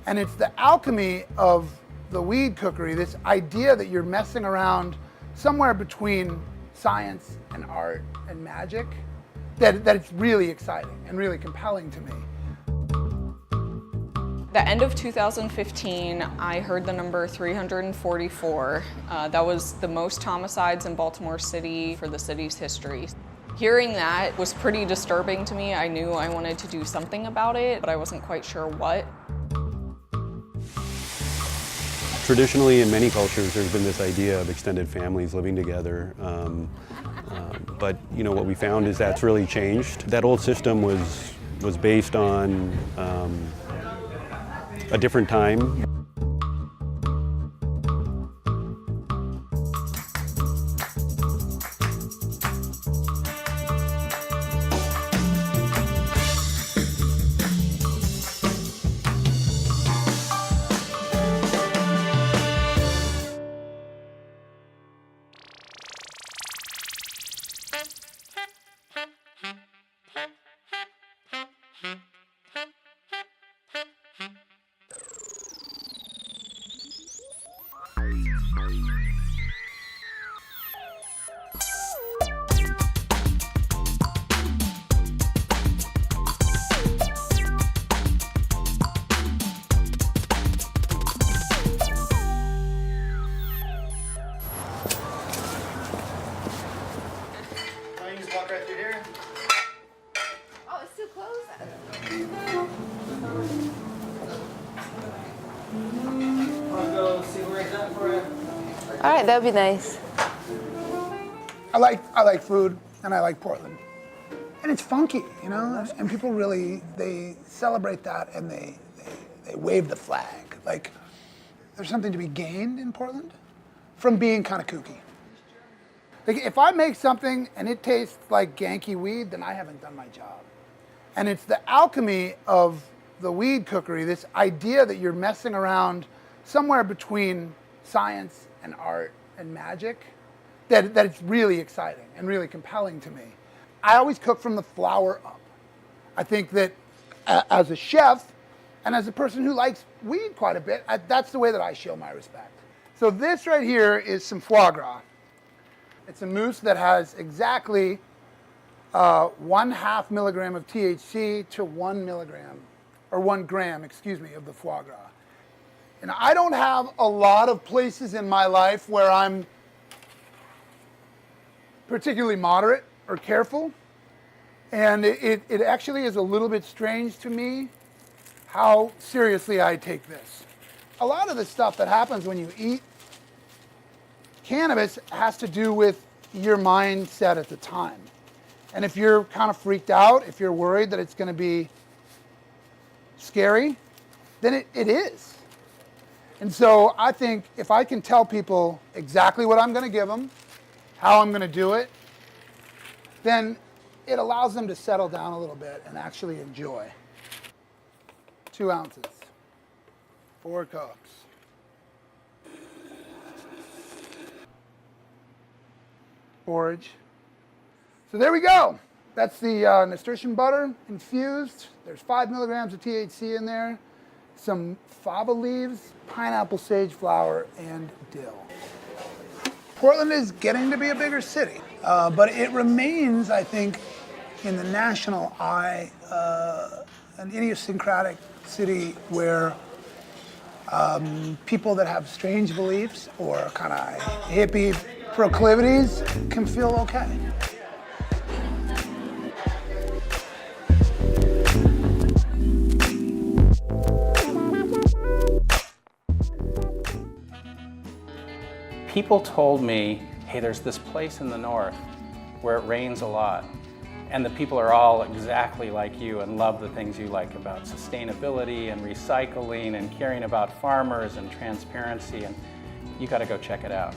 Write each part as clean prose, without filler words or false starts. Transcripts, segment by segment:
And it's the alchemy of the weed cookery, this idea that you're messing around somewhere between science and art and magic, that it's really exciting and really compelling to me. The end of 2015, I heard the number 344. That was the most homicides in Baltimore City for the city's history. Hearing that was pretty disturbing to me. I knew I wanted to do something about it, but I wasn't quite sure what. Traditionally, in many cultures, there's been this idea of extended families living together. But what we found is that's really changed. That old system was based on a different time. Walk right through here. Oh, it's still closed? Want to go see where he's at for it? All right, that would be nice. I like food, and I like Portland. And it's funky, and people really, they celebrate that, and they wave the flag. Like, there's something to be gained in Portland from being kind of kooky. Like, if I make something and it tastes like Yankee weed, then I haven't done my job. And it's the alchemy of the weed cookery, this idea that you're messing around somewhere between science and art and magic, that it's really exciting and really compelling to me. I always cook from the flower up. I think that as a chef and as a person who likes weed quite a bit, that's the way that I show my respect. So this right here is some foie gras. It's a mousse that has exactly 1/2 milligram of THC to 1 milligram, or 1 gram, of the foie gras. And I don't have a lot of places in my life where I'm particularly moderate or careful. And it actually is a little bit strange to me how seriously I take this. A lot of the stuff that happens when you eat cannabis has to do with your mindset at the time. And if you're kind of freaked out, if you're worried that it's going to be scary, then it is. And so I think if I can tell people exactly what I'm going to give them, how I'm going to do it, then it allows them to settle down a little bit and actually enjoy. 2 ounces, 4 cups. Borage. So there we go. That's the nasturtium butter infused. There's 5 milligrams of THC in there, some fava leaves, pineapple sage flower, and dill. Portland is getting to be a bigger city, but it remains, I think, in the national eye, an idiosyncratic city where people that have strange beliefs or kind of hippie proclivities can feel okay. People told me, hey, there's this place in the north where it rains a lot, and the people are all exactly like you and love the things you like about sustainability and recycling and caring about farmers and transparency, and you got to go check it out.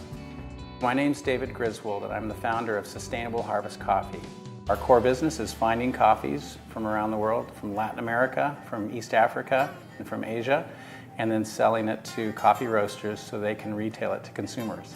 My name's David Griswold, and I'm the founder of Sustainable Harvest Coffee. Our core business is finding coffees from around the world, from Latin America, from East Africa, and from Asia, and then selling it to coffee roasters so they can retail it to consumers.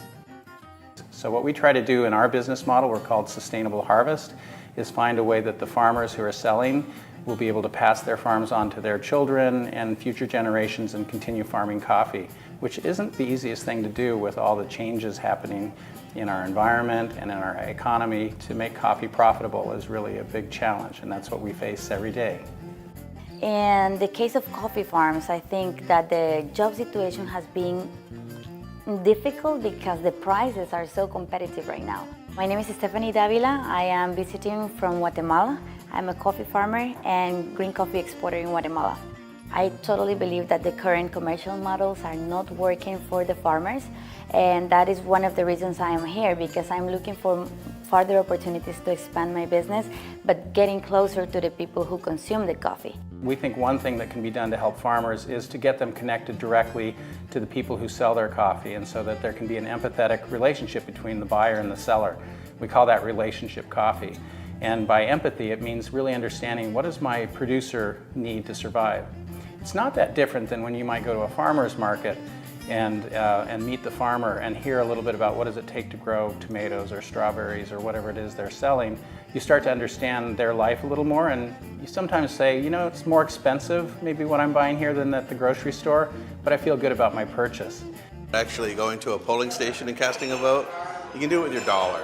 So what we try to do in our business model, we're called Sustainable Harvest, is find a way that the farmers who are selling will be able to pass their farms on to their children and future generations and continue farming coffee, which isn't the easiest thing to do with all the changes happening in our environment and in our economy. To make coffee profitable is really a big challenge, and that's what we face every day. In the case of coffee farms, I think that the job situation has been difficult because the prices are so competitive right now. My name is Stephanie Davila. I am visiting from Guatemala. I'm a coffee farmer and green coffee exporter in Guatemala. I totally believe that the current commercial models are not working for the farmers, and that is one of the reasons I am here, because I'm looking for further opportunities to expand my business, but getting closer to the people who consume the coffee. We think one thing that can be done to help farmers is to get them connected directly to the people who sell their coffee, and so that there can be an empathetic relationship between the buyer and the seller. We call that relationship coffee. And by empathy, it means really understanding, what does my producer need to survive? It's not that different than when you might go to a farmer's market and meet the farmer and hear a little bit about what does it take to grow tomatoes or strawberries or whatever it is they're selling. You start to understand their life a little more, and you sometimes say, you know, it's more expensive maybe what I'm buying here than at the grocery store, but I feel good about my purchase. Actually going to a polling station and casting a vote, you can do it with your dollar.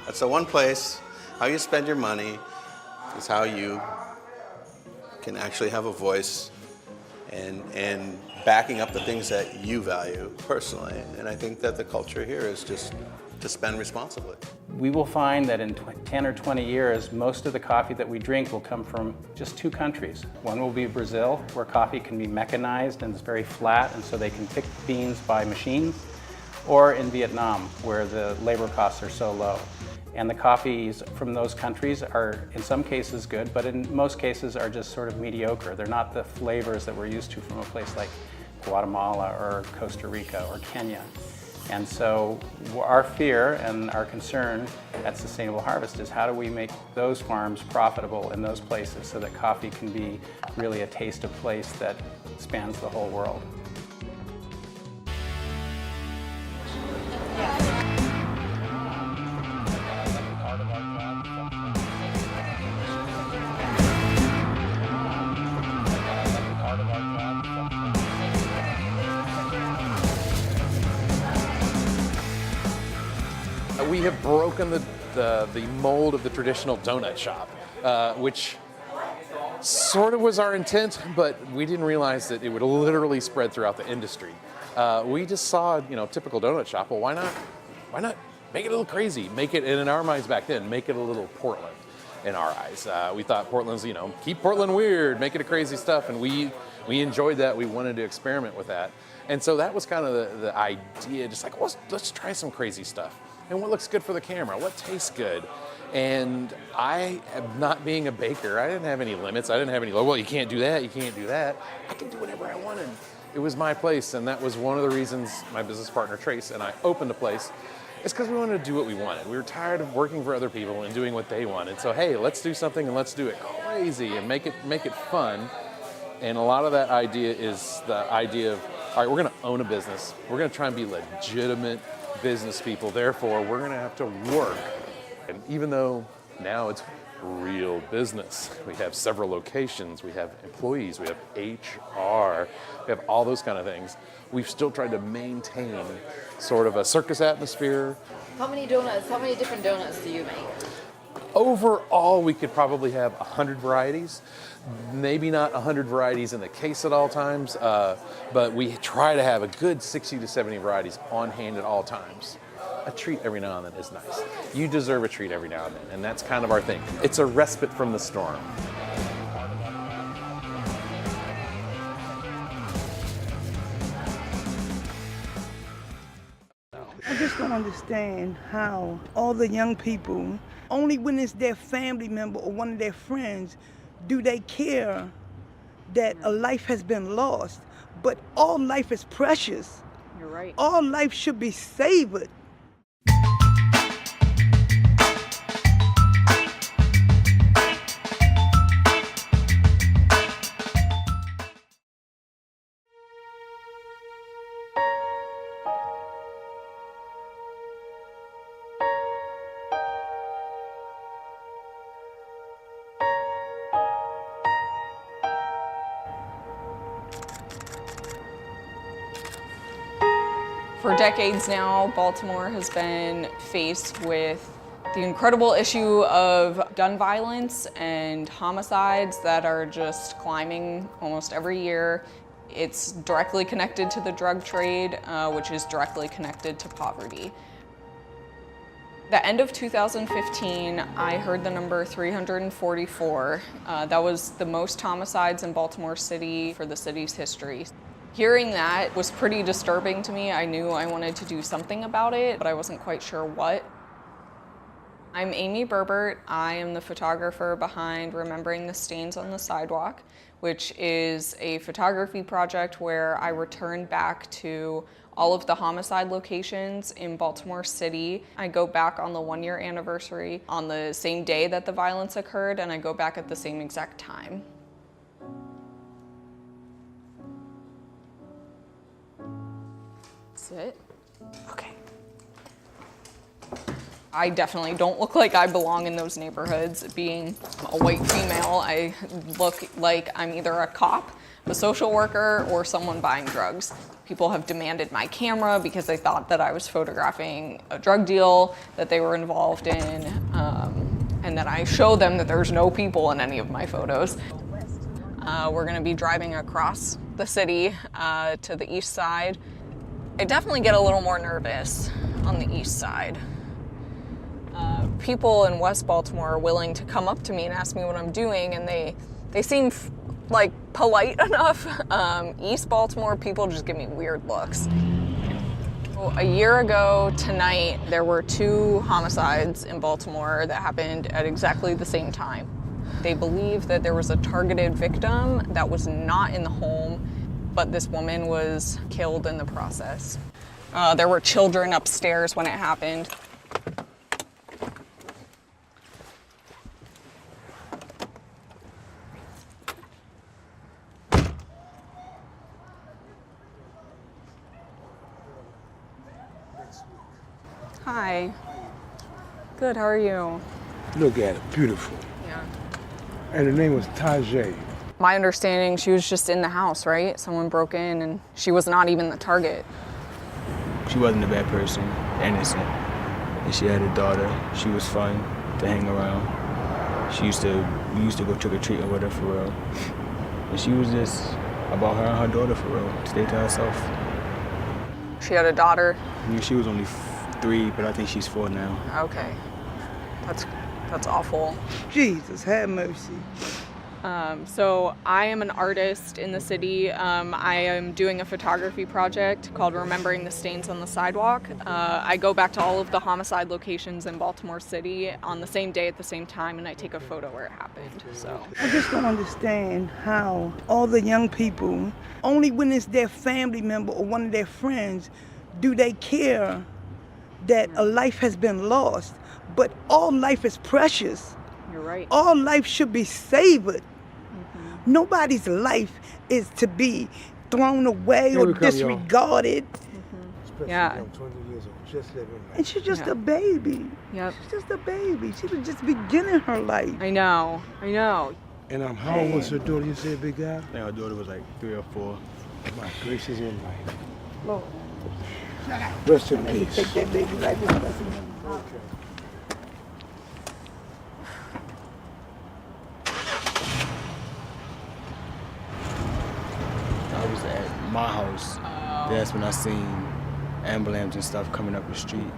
That's the one place. How you spend your money is how you can actually have a voice and backing up the things that you value personally. And I think that the culture here is just to spend responsibly. We will find that in 10 or 20 years, most of the coffee that we drink will come from just two countries. One will be Brazil, where coffee can be mechanized and it's very flat, and so they can pick beans by machines, or in Vietnam, where the labor costs are so low. And the coffees from those countries are in some cases good, but in most cases are just sort of mediocre. They're not the flavors that we're used to from a place like Guatemala or Costa Rica or Kenya. And so our fear and our concern at Sustainable Harvest is, how do we make those farms profitable in those places so that coffee can be really a taste of place that spans the whole world. We have broken the mold of the traditional donut shop, which sort of was our intent, but we didn't realize that it would literally spread throughout the industry. We just saw, typical donut shop. Well, why not make it a little crazy? Make it, and in our minds back then, make it a little Portland in our eyes. We thought Portland's, keep Portland weird, make it a crazy stuff, and we enjoyed that. We wanted to experiment with that. And so that was kind of the idea, just like, let's try some crazy stuff. And what looks good for the camera? What tastes good? And I, not being a baker, I didn't have any limits. I didn't have any, well, you can't do that, you can't do that. I can do whatever I wanted. It was my place, and that was one of the reasons my business partner, Trace, and I opened a place. It's because we wanted to do what we wanted. We were tired of working for other people and doing what they wanted. So, hey, let's do something and let's do it crazy and make it fun. And a lot of that idea is the idea of, all right, we're gonna own a business. We're gonna try and be legitimate business people, therefore we're going to have to work. And even though now it's real business, we have several locations, we have employees, we have HR, we have all those kind of things, we've still tried to maintain sort of a circus atmosphere. How many different donuts do you make? Overall, we could probably have 100 varieties. Maybe not 100 varieties in the case at all times, but we try to have a good 60 to 70 varieties on hand at all times. A treat every now and then is nice. You deserve a treat every now and then, and that's kind of our thing. It's a respite from the storm. I just don't understand how all the young people, only when it's their family member or one of their friends, do they care that a life has been lost. But all life is precious. You're right. All life should be savored. For decades now, Baltimore has been faced with the incredible issue of gun violence and homicides that are just climbing almost every year. It's directly connected to the drug trade, which is directly connected to poverty. The end of 2015, I heard the number 344. That was the most homicides in Baltimore City for the city's history. Hearing that was pretty disturbing to me. I knew I wanted to do something about it, but I wasn't quite sure what. I'm Amy Berbert. I am the photographer behind Remembering the Stains on the Sidewalk, which is a photography project where I return back to all of the homicide locations in Baltimore City. I go back on the 1-year anniversary on the same day that the violence occurred, and I go back at the same exact time. Sit. Okay. I definitely don't look like I belong in those neighborhoods. Being a white female, I look like I'm either a cop, a social worker, or someone buying drugs. People have demanded my camera because they thought that I was photographing a drug deal that they were involved in, and then I show them that there's no people in any of my photos. We're gonna be driving across the city to the east side. I definitely get a little more nervous on the east side. People in West Baltimore are willing to come up to me and ask me what I'm doing, and they seem like polite enough. East Baltimore, people just give me weird looks. Well, a year ago tonight, there were 2 homicides in Baltimore that happened at exactly the same time. They believe that there was a targeted victim that was not in the home, but this woman was killed in the process. There were children upstairs when it happened. Hi. Good, how are you? Look at it, beautiful. Yeah. And her name was Tajay. My understanding, she was just in the house, right? Someone broke in and she was not even the target. She wasn't a bad person, innocent. And she had a daughter. She was fun to hang around. We used to go trick-or-treating with her for real. And she was just about her and her daughter for real. Stay to herself. She had a daughter? I mean, she was only 3, but I think she's 4 now. Okay. That's awful. Jesus, have mercy. So I am an artist in the city. I am doing a photography project called Remembering the Stains on the Sidewalk. I go back to all of the homicide locations in Baltimore City on the same day at the same time, and I take a photo where it happened. So I just don't understand how all the young people, only when it's their family member or one of their friends, do they care that a life has been lost. But all life is precious. You're right. All life should be savored. Nobody's life is to be thrown away or disregarded. Yeah. 20 years old, just living life. And she's just a baby. Yep. She's just a baby. She was just beginning her life. I know. And how old was her daughter, you said, big guy? I think her daughter was like 3 or 4. My gracious in life. Lord. Rest in peace. Take that baby right with us. Okay. I was at my house. That's when I seen ambulance and stuff coming up the street.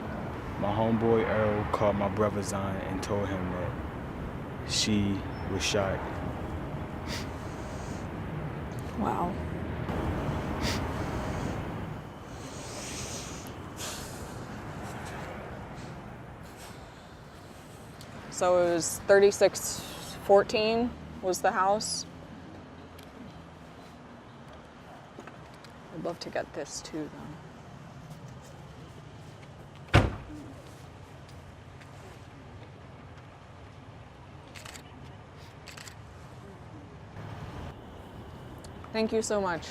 My homeboy Earl called my brother Zion and told him that she was shot. Wow. So it was 3614 was the house. I'd love to get this too, though. Thank you so much.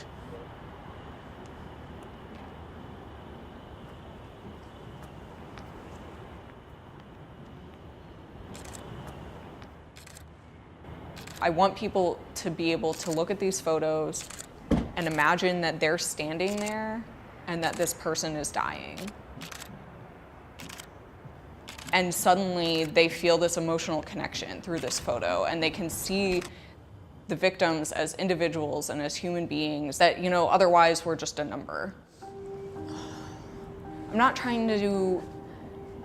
I want people to be able to look at these photos and imagine that they're standing there and that this person is dying. And suddenly they feel this emotional connection through this photo, and they can see the victims as individuals and as human beings that, otherwise were just a number. I'm not trying to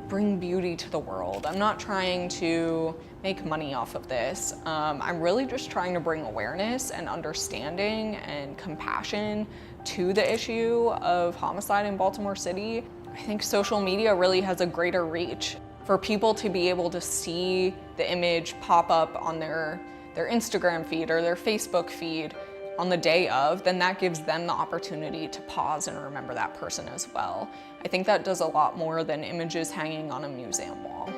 bring beauty to the world. I'm not trying to make money off of this. I'm really just trying to bring awareness and understanding and compassion to the issue of homicide in Baltimore City. I think social media really has a greater reach for people to be able to see the image pop up on their Instagram feed or their Facebook feed on the day of, then that gives them the opportunity to pause and remember that person as well. I think that does a lot more than images hanging on a museum wall.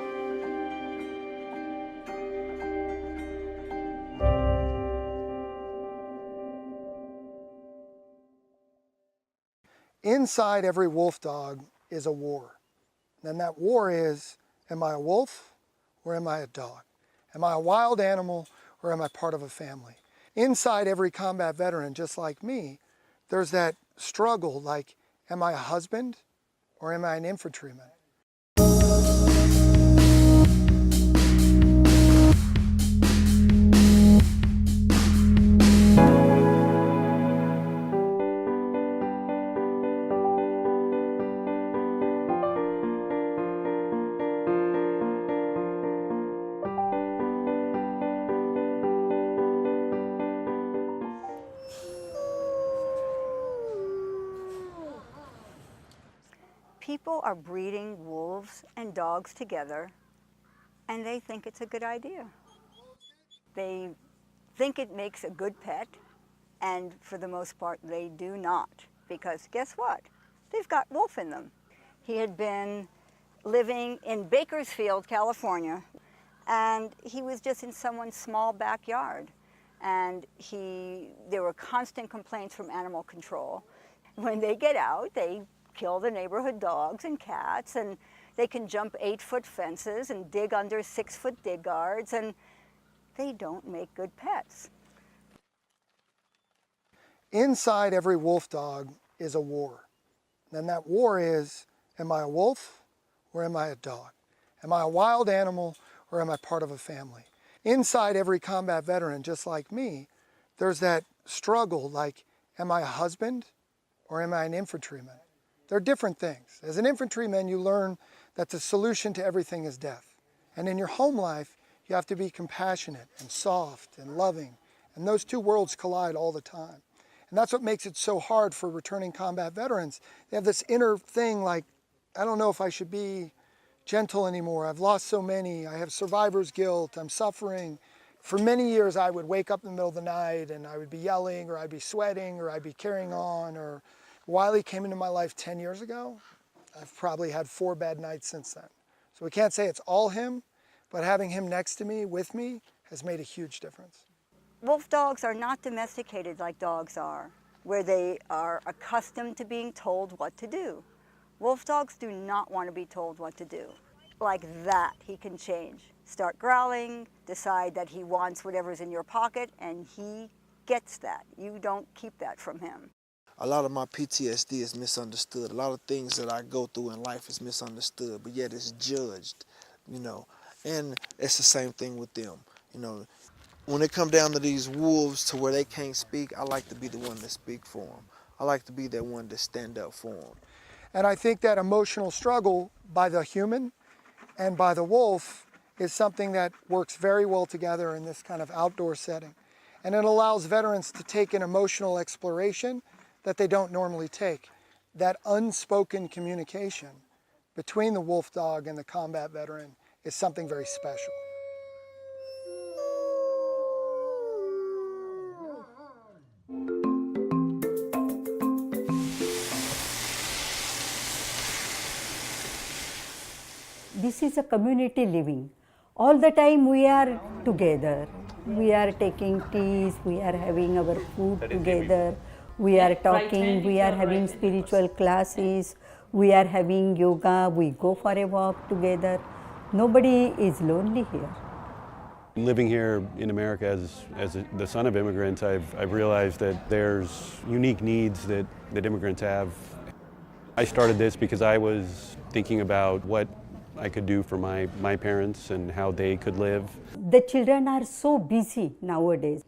Inside every wolf dog is a war. And that war is, am I a wolf or am I a dog? Am I a wild animal or am I part of a family? Inside every combat veteran, just like me, there's that struggle like, am I a husband or am I an infantryman? People are breeding wolves and dogs together, and they think it's a good idea. They think it makes a good pet, and for the most part, they do not. Because guess what? They've got wolf in them. He had been living in Bakersfield, California, and he was just in someone's small backyard. And there were constant complaints from animal control. When they get out, they kill the neighborhood dogs and cats, and they can jump 8-foot fences and dig under 6-foot dig guards, and they don't make good pets. Inside every wolf dog is a war. And that war is, am I a wolf or am I a dog? Am I a wild animal or am I part of a family? Inside every combat veteran, just like me, there's that struggle like, am I a husband or am I an infantryman? They're different things. As an infantryman, you learn that the solution to everything is death. And in your home life, you have to be compassionate and soft and loving. And those two worlds collide all the time. And that's what makes it so hard for returning combat veterans. They have this inner thing like, I don't know if I should be gentle anymore. I've lost so many. I have survivor's guilt. I'm suffering. For many years, I would wake up in the middle of the night and I would be yelling, or I'd be sweating, or I'd be carrying on, or Wiley came into my life 10 years ago. I've probably had 4 bad nights since then. So we can't say it's all him, but having him next to me, with me, has made a huge difference. Wolf dogs are not domesticated like dogs are, where they are accustomed to being told what to do. Wolf dogs do not want to be told what to do. Like that, he can change. Start growling, decide that he wants whatever's in your pocket, and he gets that. You don't keep that from him. A lot of my PTSD is misunderstood. A lot of things that I go through in life is misunderstood, but yet it's judged, And it's the same thing with them, When it comes down to these wolves to where they can't speak, I like to be the one to speak for them. I like to be that one to stand up for them. And I think that emotional struggle by the human and by the wolf is something that works very well together in this kind of outdoor setting. And it allows veterans to take an emotional exploration that they don't normally take. That unspoken communication between the wolf dog and the combat veteran is something very special. This is a community living. All the time we are together. We are taking teas, we are having our food together, we are talking, we are having spiritual classes, we are having yoga, we go for a walk together. Nobody is lonely here. Living here in America as the son of immigrants, I've realized that there's unique needs that immigrants have. I started this because I was thinking about what I could do for my parents and how they could live. The children are so busy nowadays.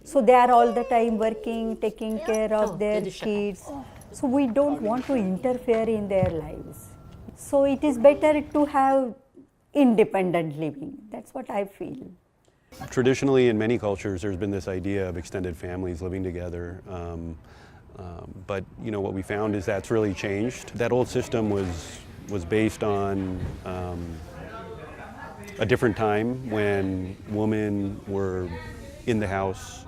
So they are all the time working, taking care of their kids. So we don't want to interfere in their lives. So it is better to have independent living. That's what I feel. Traditionally, in many cultures, there's been this idea of extended families living together. But what we found is that's really changed. That old system was based on a different time when women were in the house,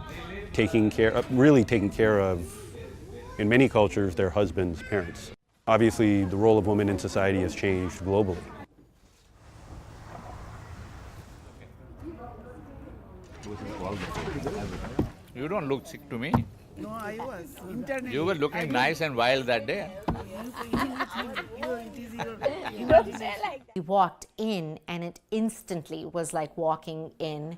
really taking care of, in many cultures, their husbands' parents. Obviously, the role of women in society has changed globally. You don't look sick to me. No, I was. You were looking nice and wild that day. We walked in and it instantly was like walking in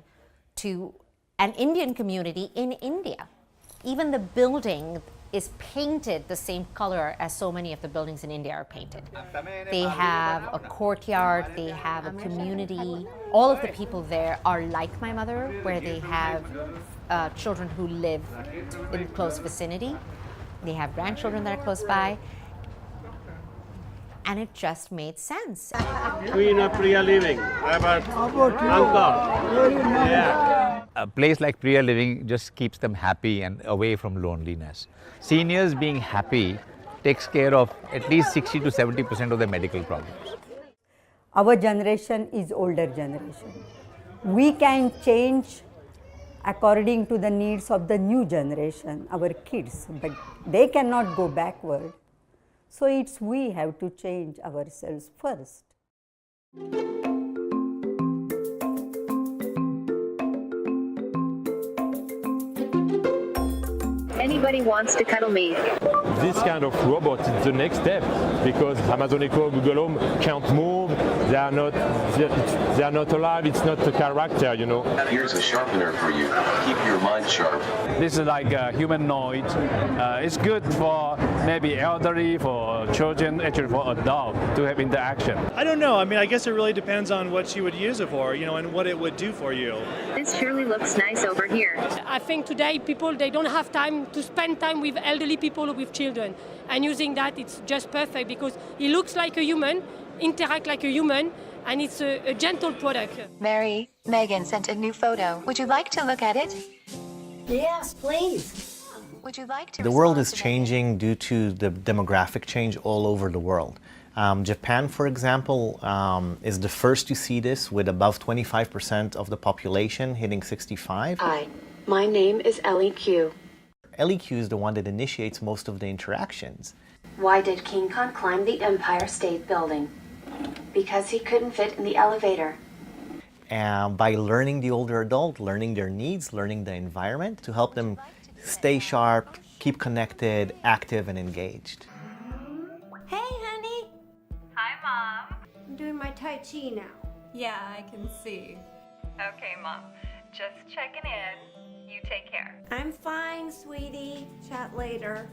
to an Indian community in India. Even the building is painted the same color as so many of the buildings in India are painted. They have a courtyard, they have a community. All of the people there are like my mother, where they have children who live in close vicinity. They have grandchildren that are close by. And it just made sense. Queen of Priya Living. Uncle. Yeah. A place like Priya Living just keeps them happy and away from loneliness. Seniors being happy takes care of at least 60 to 70% of their medical problems. Our generation is older generation. We can change according to the needs of the new generation, our kids, but they cannot go backward. So we have to change ourselves first. Anybody wants to cuddle me. This kind of robot is the next step because Amazon Echo, Google Home can't move. They are not alive. It's not a character, Here's a sharpener for you. Keep your mind sharp. This is like a humanoid. It's good for maybe elderly, for children, actually for adults to have interaction. I don't know. I mean, I guess it really depends on what you would use it for, and what it would do for you. This surely looks nice over here. I think today people, they don't have time to spend time with elderly people or with children. And using that, it's just perfect because it looks like a human, interact like a human, and it's a gentle product. Mary, Megan sent a new photo. Would you like to look at it? Yes, please. Would you like to? The world is changing due to the demographic change all over the world. Japan, for example, is the first to see this, with above 25% of the population hitting 65. Hi, my name is LEQ. LEQ is the one that initiates most of the interactions. Why did King Kong climb the Empire State Building? Because he couldn't fit in the elevator. And by learning the older adult, learning their needs, learning the environment to help them stay sharp, keep connected, active, and engaged. Hey, honey. Hi, Mom. I'm doing my Tai Chi now. Yeah, I can see. Okay, Mom. Just checking in. You take care. I'm fine, sweetie. Chat later.